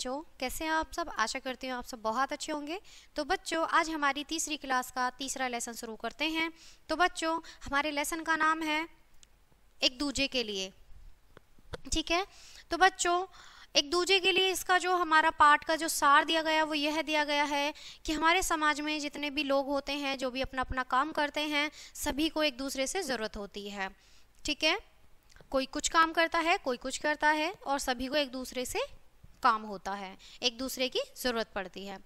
बच्चों, कैसे हैं आप सब। आशा करती हूँ आप सब बहुत अच्छे होंगे। तो बच्चों, आज हमारी तीसरी क्लास का तीसरा लेसन शुरू करते हैं। तो बच्चों, हमारे लेसन का नाम है एक दूजे के लिए। ठीक है, तो बच्चों एक दूजे के लिए इसका जो हमारा पाठ का जो सार दिया गया वो यह दिया गया है कि हमारे समाज में जितने भी लोग होते हैं, जो भी अपना अपना काम करते हैं, सभी को एक दूसरे से ज़रूरत होती है। ठीक है, कोई कुछ काम करता है, कोई कुछ करता है, और सभी को एक दूसरे से काम होता है, एक दूसरे की ज़रूरत पड़ती है।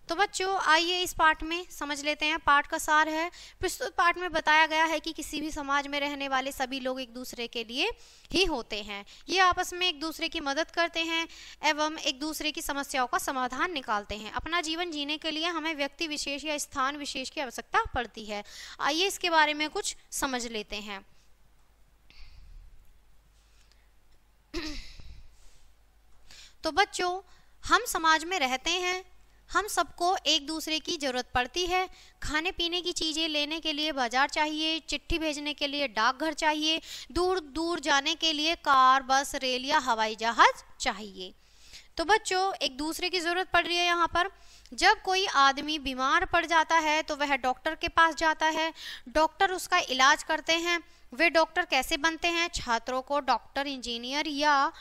तो बच्चों, आइए इस पाठ में समझ लेते हैं। पाठ का सार है, प्रस्तुत पाठ में बताया गया है कि किसी भी समाज में रहने वाले सभी लोग एक दूसरे के लिए ही होते हैं। ये आपस में एक दूसरे की मदद करते हैं एवं एक दूसरे की समस्याओं का समाधान निकालते हैं। अपना जीवन जीने के लिए हमें व्यक्ति विशेष या स्थान विशेष की आवश्यकता पड़ती है। आइए इसके बारे में कुछ समझ लेते हैं। तो बच्चों, हम समाज में रहते हैं, हम सबको एक दूसरे की ज़रूरत पड़ती है। खाने पीने की चीज़ें लेने के लिए बाजार चाहिए, चिट्ठी भेजने के लिए डाकघर चाहिए, दूर दूर जाने के लिए कार, बस, रेल या हवाई जहाज चाहिए। तो बच्चों, एक दूसरे की ज़रूरत पड़ रही है यहाँ पर। जब कोई आदमी बीमार पड़ जाता है तो वह डॉक्टर के पास जाता है, डॉक्टर उसका इलाज करते हैं। वे डॉक्टर कैसे बनते हैं? छात्रों को डॉक्टर, इंजीनियर या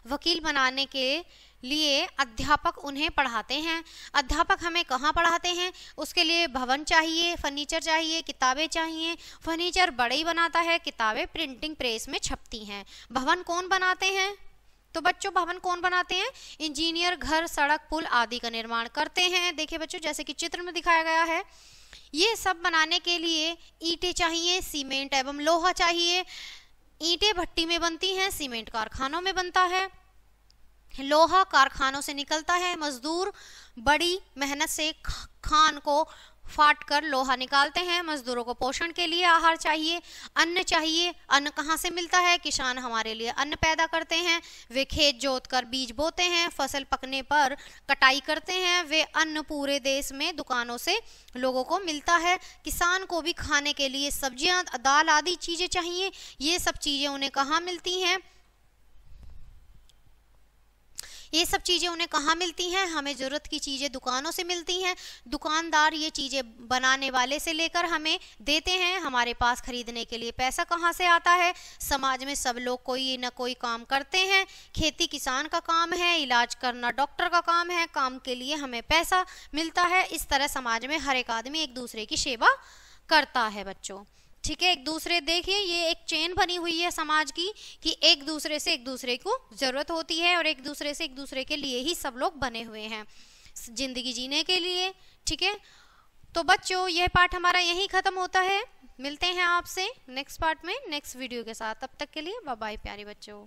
वकील बनाने के लिए अध्यापक उन्हें पढ़ाते हैं। अध्यापक हमें कहाँ पढ़ाते हैं? उसके लिए भवन चाहिए, फर्नीचर चाहिए, किताबें चाहिए। फर्नीचर बड़े ही बनाता है, किताबें प्रिंटिंग प्रेस में छपती हैं। भवन कौन बनाते हैं? तो बच्चों, भवन कौन बनाते हैं? इंजीनियर घर, सड़क, पुल आदि का निर्माण करते हैं। देखिए बच्चों, जैसे कि चित्र में दिखाया गया है, ये सब बनाने के लिए ईंटें चाहिए, सीमेंट एवं लोहा चाहिए। ईंटें भट्टी में बनती हैं, सीमेंट कारखानों में बनता है, लोहा कारखानों से निकलता है। मजदूर बड़ी मेहनत से खान को फाट कर लोहा निकालते हैं। मजदूरों को पोषण के लिए आहार चाहिए, अन्न चाहिए। अन्न कहाँ से मिलता है? किसान हमारे लिए अन्न पैदा करते हैं। वे खेत जोत कर बीज बोते हैं, फसल पकने पर कटाई करते हैं। वे अन्न पूरे देश में दुकानों से लोगों को मिलता है। किसान को भी खाने के लिए सब्जियां, दाल आदि चीज़ें चाहिए। ये सब चीज़ें उन्हें कहाँ मिलती हैं? ये सब चीज़ें उन्हें कहाँ मिलती हैं? हमें ज़रूरत की चीज़ें दुकानों से मिलती हैं। दुकानदार ये चीज़ें बनाने वाले से लेकर हमें देते हैं। हमारे पास खरीदने के लिए पैसा कहाँ से आता है? समाज में सब लोग कोई ना कोई काम करते हैं। खेती किसान का काम है, इलाज करना डॉक्टर का काम है। काम के लिए हमें पैसा मिलता है। इस तरह समाज में हर एक आदमी एक दूसरे की सेवा करता है बच्चों। ठीक है, एक दूसरे, देखिए ये एक चेन बनी हुई है समाज की कि एक दूसरे से एक दूसरे को ज़रूरत होती है, और एक दूसरे से एक दूसरे के लिए ही सब लोग बने हुए हैं ज़िंदगी जीने के लिए। ठीक है, तो बच्चों यह पाठ हमारा यहीं ख़त्म होता है। मिलते हैं आपसे नेक्स्ट पार्ट में, नेक्स्ट वीडियो के साथ। तब तक के लिए बाय बाय प्यारे बच्चों।